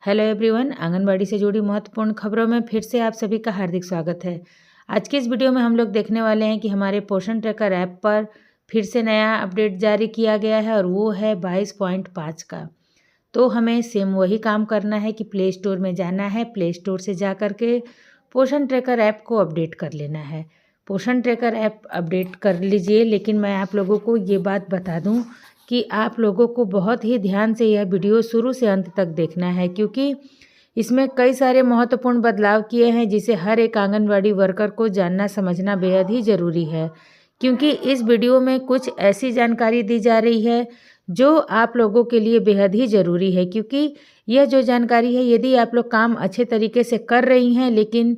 Hello everyone, anganwadi से जुड़ी महत्वपूर्ण खबरों में फिर से आप सभी का हार्दिक स्वागत है। आज के इस वीडियो में हम लोग देखने वाले हैं कि हमारे पोषण ट्रैकर ऐप पर फिर से नया अपडेट जारी किया गया है और वो है 22.5 का। तो हमें सेम वही काम करना है कि प्ले स्टोर में जाना है, प्ले स्टोर से जा कर के पोषण ट्रैकर ऐप को अपडेट कर लेना है। पोषण ट्रैकर ऐप अपडेट कर लीजिए, लेकिन मैं आप लोगों को ये बात बता दूं कि आप लोगों को बहुत ही ध्यान से यह वीडियो शुरू से अंत तक देखना है, क्योंकि इसमें कई सारे महत्वपूर्ण बदलाव किए हैं जिसे हर एक आंगनवाड़ी वर्कर को जानना समझना बेहद ही ज़रूरी है। क्योंकि इस वीडियो में कुछ ऐसी जानकारी दी जा रही है जो आप लोगों के लिए बेहद ही ज़रूरी है, क्योंकि यह जो जानकारी है, यदि आप लोग काम अच्छे तरीके से कर रही हैं लेकिन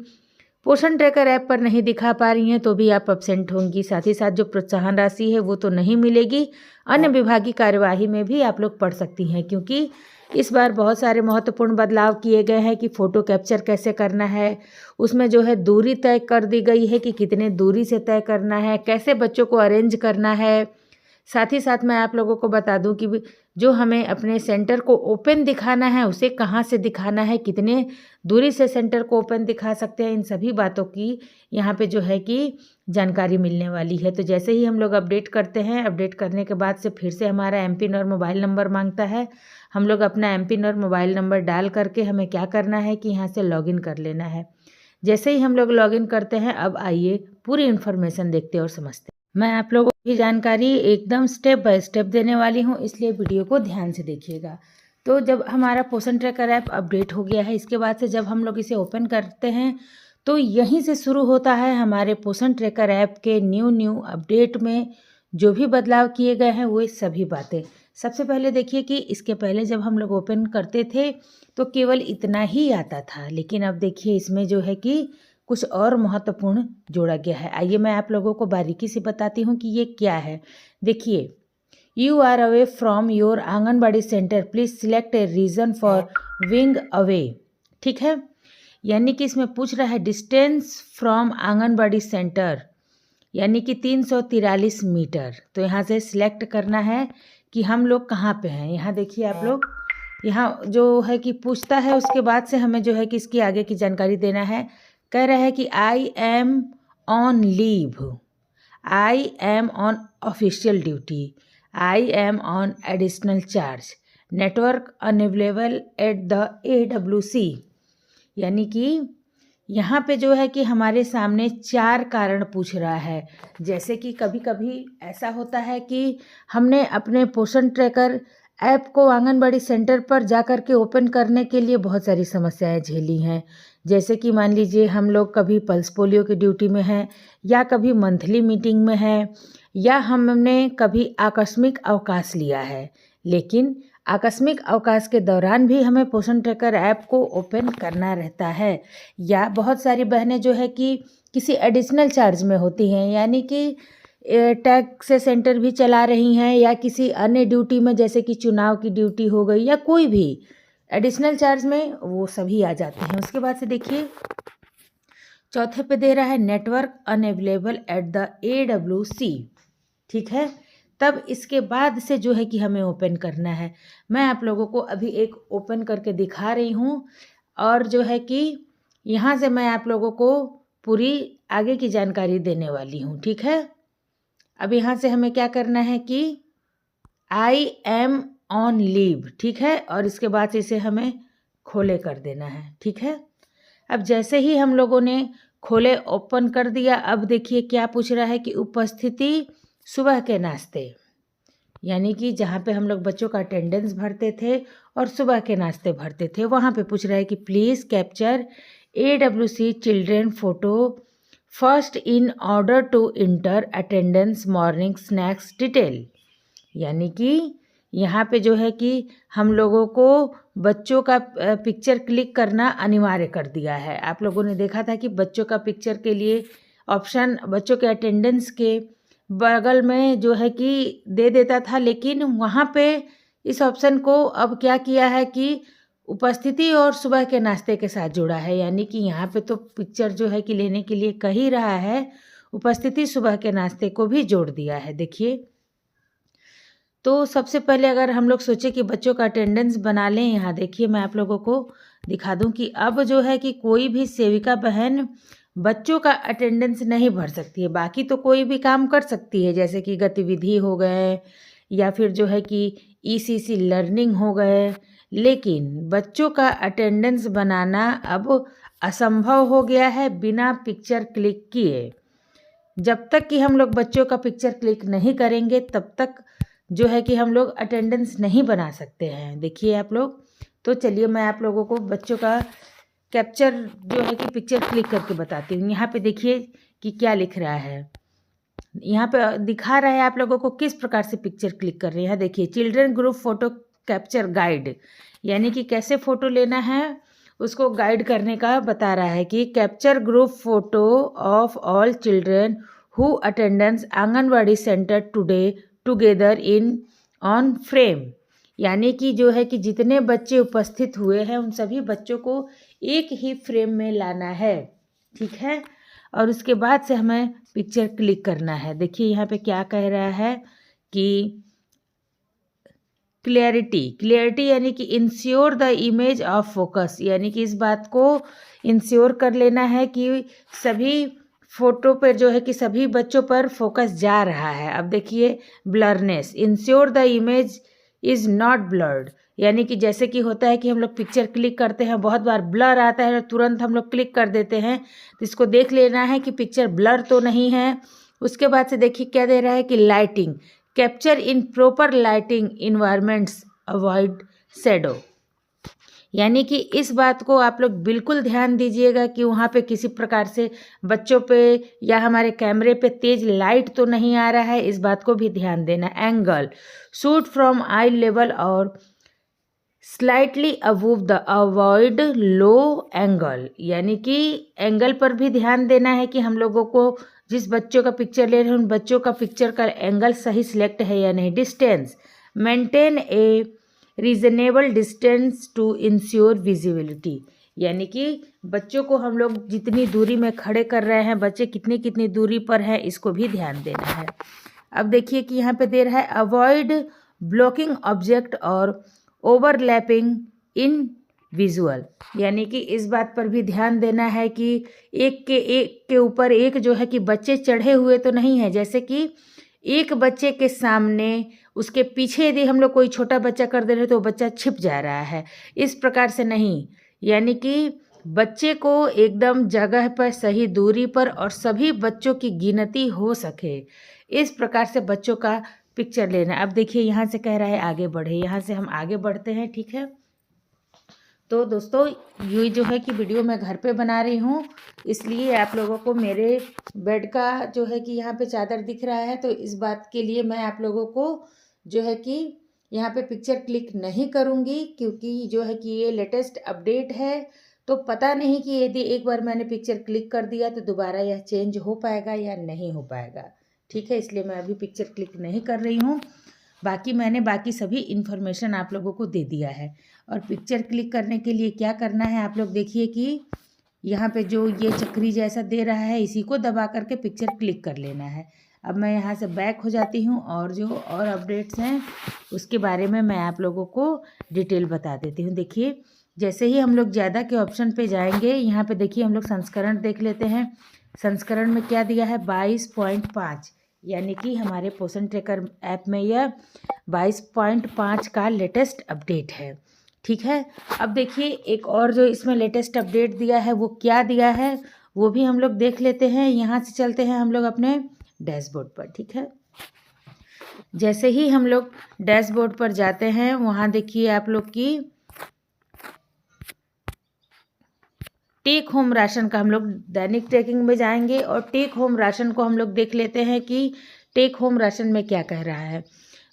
पोषण ट्रैकर ऐप पर नहीं दिखा पा रही हैं तो भी आप एब्सेंट होंगी। साथ ही साथ जो प्रोत्साहन राशि है वो तो नहीं मिलेगी, अन्य विभागीय कार्यवाही में भी आप लोग पढ़ सकती हैं। क्योंकि इस बार बहुत सारे महत्वपूर्ण बदलाव किए गए हैं कि फ़ोटो कैप्चर कैसे करना है, उसमें जो है दूरी तय कर दी गई है कि कितने दूरी से तय करना है, कैसे बच्चों को अरेंज करना है। साथ ही साथ मैं आप लोगों को बता दूं कि जो हमें अपने सेंटर को ओपन दिखाना है उसे कहाँ से दिखाना है, कितने दूरी से सेंटर को ओपन दिखा सकते हैं, इन सभी बातों की यहाँ पे जो है कि जानकारी मिलने वाली है। तो जैसे ही हम लोग अपडेट करते हैं, अपडेट करने के बाद से फिर से हमारा एमपिन और मोबाइल नंबर मांगता है। हम लोग अपना एमपिन और मोबाइल नंबर डाल करके हमें क्या करना है कि यहाँ से लॉगिन कर लेना है। जैसे ही हम लोग लॉगिन करते हैं, अब आइए पूरी इन्फॉर्मेशन देखते और समझते हैं। मैं आप लोगों की जानकारी एकदम स्टेप बाय स्टेप देने वाली हूँ, इसलिए वीडियो को ध्यान से देखिएगा। तो जब हमारा पोषण ट्रैकर ऐप अपडेट हो गया है, इसके बाद से जब हम लोग इसे ओपन करते हैं तो यहीं से शुरू होता है हमारे पोषण ट्रैकर ऐप के न्यू अपडेट में जो भी बदलाव किए गए हैं वो सभी बातें। सबसे पहले देखिए कि इसके पहले जब हम लोग ओपन करते थे तो केवल इतना ही आता था, लेकिन अब देखिए इसमें जो है कि कुछ और महत्वपूर्ण जोड़ा गया है। आइए मैं आप लोगों को बारीकी से बताती हूँ कि ये क्या है। देखिए, you are away from your anganwadi centre, please select a reason for being away. ठीक है, यानी कि इसमें पूछ रहा है डिस्टेंस फ्रॉम आंगनबाड़ी सेंटर, यानी कि 343 मीटर। तो यहाँ से सिलेक्ट करना है कि हम लोग कहाँ पे हैं। यहाँ देखिए आप लोग, यहाँ जो है कि पूछता है, उसके बाद से हमें जो है कि इसकी आगे की जानकारी देना है। कह रहा है कि I am on leave, I am on official duty, I am on additional charge, network unavailable at the AWC। यानी कि यहाँ पे जो है कि हमारे सामने 4 कारण पूछ रहा है। जैसे कि कभी कभी ऐसा होता है कि हमने अपने पोषण ट्रैकर ऐप को आंगनबाड़ी सेंटर पर जा कर के ओपन करने के लिए बहुत सारी समस्याएं झेली हैं। जैसे कि मान लीजिए हम लोग कभी पल्स पोलियो की ड्यूटी में हैं, या कभी मंथली मीटिंग में हैं, या हमने कभी आकस्मिक अवकाश लिया है। लेकिन आकस्मिक अवकाश के दौरान भी हमें पोषण ट्रैकर ऐप को ओपन करना रहता है। या बहुत सारी बहनें जो है कि किसी एडिशनल चार्ज में होती हैं, यानी कि टैग से सेंटर भी चला रही हैं, या किसी अन्य ड्यूटी में जैसे कि चुनाव की ड्यूटी हो गई, या कोई भी एडिशनल चार्ज में, वो सभी आ जाते हैं। उसके बाद से देखिए चौथे पे दे रहा है network unavailable at the AWC। ठीक है, तब इसके बाद से जो है कि हमें ओपन करना है। मैं आप लोगों को अभी एक ओपन करके दिखा रही हूँ, और जो है कि यहाँ से मैं आप लोगों को पूरी आगे की जानकारी देने वाली हूँ। ठीक है, अब यहाँ से हमें क्या करना है कि आई एम ऑन लीव, ठीक है, और इसके बाद इसे हमें खोले कर देना है। ठीक है, अब जैसे ही हम लोगों ने खोले ओपन कर दिया, अब देखिए क्या पूछ रहा है कि उपस्थिति सुबह के नाश्ते, यानी कि जहाँ पे हम लोग बच्चों का अटेंडेंस भरते थे और सुबह के नाश्ते भरते थे, वहाँ पे पूछ रहा है कि please capture AWC children photo first in order to enter attendance morning snacks detail. यानी कि यहाँ पे जो है कि हम लोगों को बच्चों का पिक्चर क्लिक करना अनिवार्य कर दिया है। आप लोगों ने देखा था कि बच्चों का पिक्चर के लिए ऑप्शन बच्चों के अटेंडेंस के बगल में जो है कि दे देता था, लेकिन वहाँ पे इस ऑप्शन को अब क्या किया है कि उपस्थिति और सुबह के नाश्ते के साथ जोड़ा है। यानी कि यहाँ पे तो पिक्चर जो है कि लेने के लिए कह ही रहा है, उपस्थिति सुबह के नाश्ते को भी जोड़ दिया है। देखिए तो सबसे पहले अगर हम लोग सोचें कि बच्चों का अटेंडेंस बना लें, यहाँ देखिए मैं आप लोगों को दिखा दूं कि अब जो है कि कोई भी सेविका बहन बच्चों का अटेंडेंस नहीं भर सकती है। बाकी तो कोई भी काम कर सकती है, जैसे कि गतिविधि हो गए या फिर जो है कि ईसीसी लर्निंग हो गए, लेकिन बच्चों का अटेंडेंस बनाना अब असंभव हो गया है बिना पिक्चर क्लिक किए। जब तक कि हम लोग बच्चों का पिक्चर क्लिक नहीं करेंगे तब तक जो है कि हम लोग अटेंडेंस नहीं बना सकते हैं। देखिए आप लोग, तो चलिए मैं आप लोगों को बच्चों का कैप्चर जो है कि पिक्चर क्लिक करके बताती हूँ। यहाँ पे देखिए कि क्या लिख रहा है, यहाँ पे दिखा रहा है आप लोगों को किस प्रकार से पिक्चर क्लिक कर रहे हैं। देखिए children group photo capture guide, यानी कि कैसे फ़ोटो लेना है उसको गाइड करने का बता रहा है कि capture group photo of all children who attendance anganwadi centre today together in on frame, यानी कि जो है कि जितने बच्चे उपस्थित हुए हैं उन सभी बच्चों को एक ही फ्रेम में लाना है, ठीक है। और उसके बाद से हमें पिक्चर क्लिक करना है। देखिए यहाँ पे क्या कह रहा है कि क्लियरिटी यानी कि ensure the image of focus, यानी कि इस बात को इंश्योर कर लेना है कि सभी फोटो पर जो है कि सभी बच्चों पर फोकस जा रहा है। अब देखिए blurness, ensure the image is not blurred, यानी कि जैसे कि होता है कि हम लोग पिक्चर क्लिक करते हैं, बहुत बार ब्लर आता है और तुरंत हम लोग क्लिक कर देते हैं, तो इसको देख लेना है कि पिक्चर ब्लर तो नहीं है। उसके बाद से देखिए क्या दे रहा है कि lighting, capture in proper lighting environments, avoid shadow, यानी कि इस बात को आप लोग बिल्कुल ध्यान दीजिएगा कि वहाँ पे किसी प्रकार से बच्चों पे या हमारे कैमरे पे तेज लाइट तो नहीं आ रहा है, इस बात को भी ध्यान देना। Angle, shoot from eye level और slightly above the, avoid low angle, यानी कि एंगल पर भी ध्यान देना है कि हम लोगों को जिस बच्चों का पिक्चर ले रहे हैं उन बच्चों का पिक्चर का एंगल सही सिलेक्ट है या नहीं। Distance, maintain a reasonable distance to ensure visibility, यानी कि बच्चों को हम लोग जितनी दूरी में खड़े कर रहे हैं, बच्चे कितनी दूरी पर है, इसको भी ध्यान देना है। अब देखिए कि यहाँ पे दे रहा है अवॉइड ब्लॉकिंग ऑब्जेक्ट और ओवरलैपिंग इन विजुअल, यानी कि इस बात पर भी ध्यान देना है कि एक के ऊपर एक जो है कि बच्चे चढ़े हुए तो नहीं है, जैसे कि एक बच्चे के सामने उसके पीछे यदि हम लोग कोई छोटा बच्चा कर दे रहे तो बच्चा छिप जा रहा है, इस प्रकार से नहीं, यानी कि बच्चे को एकदम जगह पर सही दूरी पर और सभी बच्चों की गिनती हो सके, इस प्रकार से बच्चों का पिक्चर लेना। अब देखिए यहाँ से कह रहा है आगे बढ़े, यहाँ से हम आगे बढ़ते हैं, ठीक है। तो दोस्तों ये जो है कि वीडियो मैं घर पे बना रही हूँ, इसलिए आप लोगों को मेरे बेड का जो है कि यहाँ पे चादर दिख रहा है, तो इस बात के लिए मैं आप लोगों को जो है कि यहाँ पे पिक्चर क्लिक नहीं करूँगी, क्योंकि जो है कि ये लेटेस्ट अपडेट है, तो पता नहीं कि यदि एक बार मैंने पिक्चर क्लिक कर दिया तो दोबारा यह चेंज हो पाएगा या नहीं हो पाएगा, ठीक है। इसलिए मैं अभी पिक्चर क्लिक नहीं कर रही हूँ। बाकी मैंने बाकी सभी इन्फॉर्मेशन आप लोगों को दे दिया है। और पिक्चर क्लिक करने के लिए क्या करना है, आप लोग देखिए कि यहाँ पे जो ये चक्री जैसा दे रहा है, इसी को दबा करके पिक्चर क्लिक कर लेना है। अब मैं यहाँ से बैक हो जाती हूँ और जो और अपडेट्स हैं उसके बारे में मैं आप लोगों को डिटेल बता देती हूँ। देखिए जैसे ही हम लोग ज़्यादा के ऑप्शन पे जाएंगे, यहाँ पे देखिए हम लोग संस्करण देख लेते हैं। संस्करण में क्या दिया है, 22.5, यानी कि हमारे पोषण ट्रैकर ऐप में यह 22.5 का लेटेस्ट अपडेट है, ठीक है। अब देखिए एक और जो इसमें लेटेस्ट अपडेट दिया है वो क्या दिया है वो भी हम लोग देख लेते हैं। यहाँ से चलते हैं हम लोग अपने डैशबोर्ड पर, ठीक है। जैसे ही हम लोग डैशबोर्ड पर जाते हैं, वहाँ देखिए आप लोग की टेक होम राशन का हम लोग दैनिक ट्रैकिंग में जाएंगे और टेक होम राशन को हम लोग देख लेते हैं कि टेक होम राशन में क्या कह रहा है।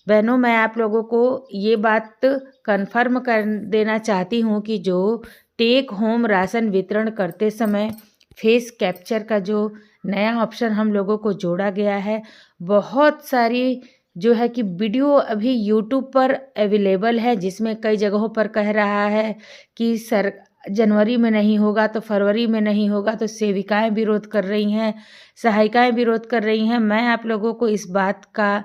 बहनों, मैं आप लोगों को ये बात कंफर्म कर देना चाहती हूँ कि जो टेक होम राशन वितरण करते समय फेस कैप्चर का जो नया ऑप्शन हम लोगों को जोड़ा गया है, बहुत सारी जो है कि वीडियो अभी यूट्यूब पर अवेलेबल है, जिसमें कई जगहों पर कह रहा है कि जनवरी में नहीं होगा तो फरवरी में नहीं होगा, तो सेविकाएं विरोध कर रही हैं, सहायिकाएं विरोध कर रही हैं। मैं आप लोगों को इस बात का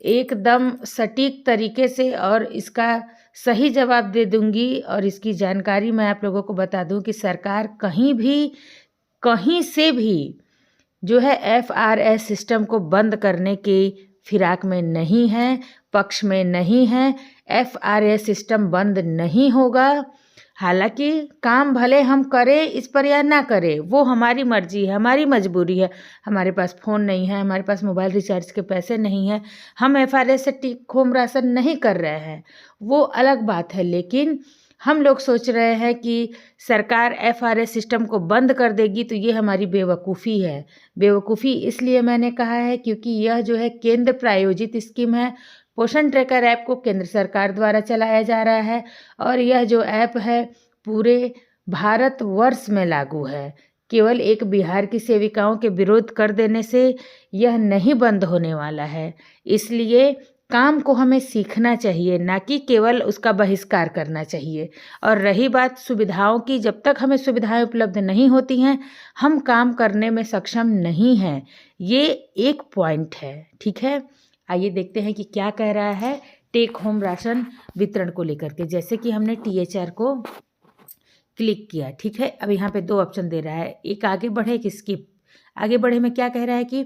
एकदम सटीक तरीके से और इसका सही जवाब दे दूंगी। और इसकी जानकारी मैं आप लोगों को बता दूं कि सरकार कहीं से भी जो है FRS सिस्टम को बंद करने की फिराक में नहीं है, पक्ष में नहीं है। FRS सिस्टम बंद नहीं होगा। हालांकि काम भले हम करें इस पर या ना करें, वो हमारी मर्जी है, हमारी मजबूरी है। हमारे पास फ़ोन नहीं है, हमारे पास मोबाइल रिचार्ज के पैसे नहीं हैं, हम FRS से टेक होम राशन नहीं कर रहे हैं, वो अलग बात है। लेकिन हम लोग सोच रहे हैं कि सरकार FRS सिस्टम को बंद कर देगी, तो ये हमारी बेवकूफ़ी है। बेवकूफ़ी इसलिए मैंने कहा है क्योंकि यह जो है केंद्र प्रायोजित स्कीम है। पोषण ट्रैकर ऐप को केंद्र सरकार द्वारा चलाया जा रहा है और यह जो ऐप है पूरे भारतवर्ष में लागू है। केवल एक बिहार की सेविकाओं के विरोध कर देने से यह नहीं बंद होने वाला है। इसलिए काम को हमें सीखना चाहिए, ना कि केवल उसका बहिष्कार करना चाहिए। और रही बात सुविधाओं की, जब तक हमें सुविधाएं उपलब्ध नहीं होती हैं हम काम करने में सक्षम नहीं हैं। ये एक पॉइंट है, ठीक है। आइए देखते हैं कि क्या कह रहा है टेक होम राशन वितरण को लेकर के। जैसे कि हमने THR को क्लिक किया, ठीक है। अब यहाँ पे 2 ऑप्शन दे रहा है, एक आगे बढ़े एक स्किप। आगे बढ़े में क्या कह रहा है कि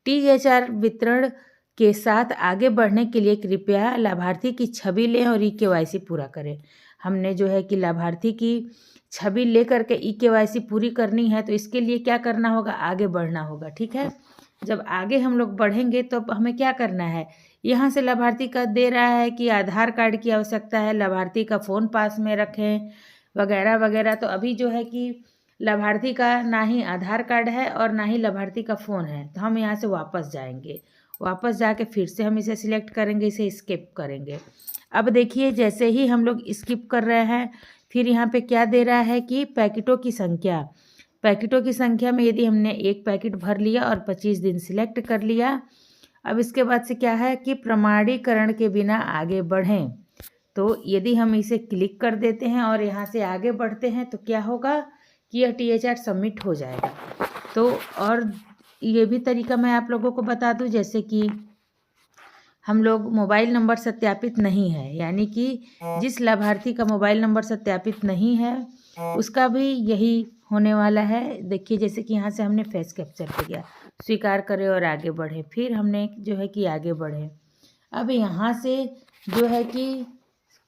THR वितरण के साथ आगे बढ़ने के लिए कृपया लाभार्थी की छवि लें और eKYC पूरा करें। हमने जो है कि लाभार्थी की छवि ले करके eKYC पूरी करनी है, तो इसके लिए क्या करना होगा, आगे बढ़ना होगा, ठीक है। जब आगे हम लोग बढ़ेंगे तो अब हमें क्या करना है, यहाँ से लाभार्थी का दे रहा है कि आधार कार्ड की आवश्यकता है, लाभार्थी का फ़ोन पास में रखें वगैरह वगैरह। तो अभी जो है कि लाभार्थी का ना ही आधार कार्ड है और ना ही लाभार्थी का फ़ोन है, तो हम यहाँ से वापस जाएंगे। वापस जाके फिर से हम इसे सिलेक्ट करेंगे, इसे स्किप करेंगे। अब देखिए जैसे ही हम लोग स्किप कर रहे हैं फिर यहाँ पे क्या दे रहा है कि पैकेटों की संख्या में यदि हमने 1 पैकेट भर लिया और 25 दिन सिलेक्ट कर लिया। अब इसके बाद से क्या है कि प्रमाणीकरण के बिना आगे बढ़ें। तो यदि हम इसे क्लिक कर देते हैं और यहाँ से आगे बढ़ते हैं तो क्या होगा कि यह THR सबमिट हो जाएगा। तो और ये भी तरीका मैं आप लोगों को बता दूं, जैसे कि हम लोग मोबाइल नंबर सत्यापित नहीं है, यानी कि जिस लाभार्थी का मोबाइल नंबर सत्यापित नहीं है उसका भी यही होने वाला है। देखिए जैसे कि यहाँ से हमने फेस कैप्चर किया, स्वीकार करें और आगे बढ़े, फिर हमने जो है कि आगे बढ़े। अब यहाँ से जो है कि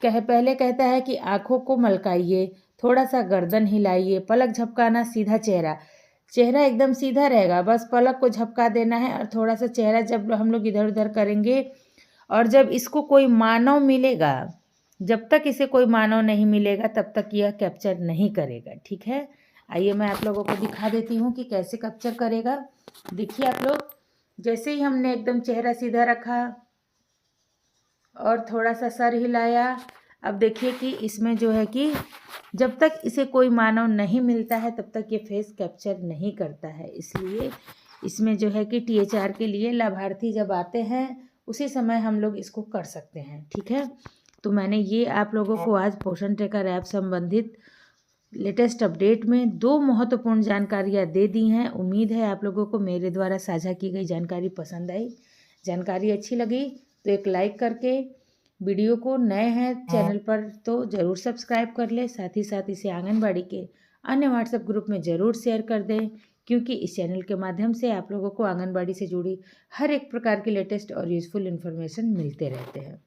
पहले कहता है कि आँखों को मलकाइए, थोड़ा सा गर्दन हिलाइए, पलक झपकाना, सीधा चेहरा एकदम सीधा रहेगा, बस पलक को झपका देना है और थोड़ा सा चेहरा जब हम लोग इधर उधर करेंगे। और जब इसको कोई मानव मिलेगा, जब तक इसे कोई मानव नहीं मिलेगा तब तक यह कैप्चर नहीं करेगा, ठीक है। आइए मैं आप लोगों को दिखा देती हूँ कि कैसे कैप्चर करेगा। देखिए आप लोग, जैसे ही हमने एकदम चेहरा सीधा रखा और थोड़ा सा सर हिलाया, अब देखिए कि इसमें जो है कि जब तक इसे कोई मानव नहीं मिलता है तब तक ये फेस कैप्चर नहीं करता है। इसलिए इसमें जो है कि THR के लिए लाभार्थी जब आते हैं उसी समय हम लोग इसको कर सकते हैं, ठीक है। तो मैंने ये आप लोगों को आज पोषण ट्रैकर ऐप संबंधित लेटेस्ट अपडेट में 2 महत्वपूर्ण जानकारियाँ दे दी हैं। उम्मीद है आप लोगों को मेरे द्वारा साझा की गई जानकारी पसंद आई। जानकारी अच्छी लगी तो एक लाइक करके, वीडियो को नए हैं चैनल पर तो ज़रूर सब्सक्राइब कर ले। साथ ही साथ इसे आंगनबाड़ी के अन्य व्हाट्सएप ग्रुप में ज़रूर शेयर कर दें, क्योंकि इस चैनल के माध्यम से आप लोगों को आंगनबाड़ी से जुड़ी हर एक प्रकार की लेटेस्ट और यूज़फुल इन्फॉर्मेशन मिलते रहते हैं।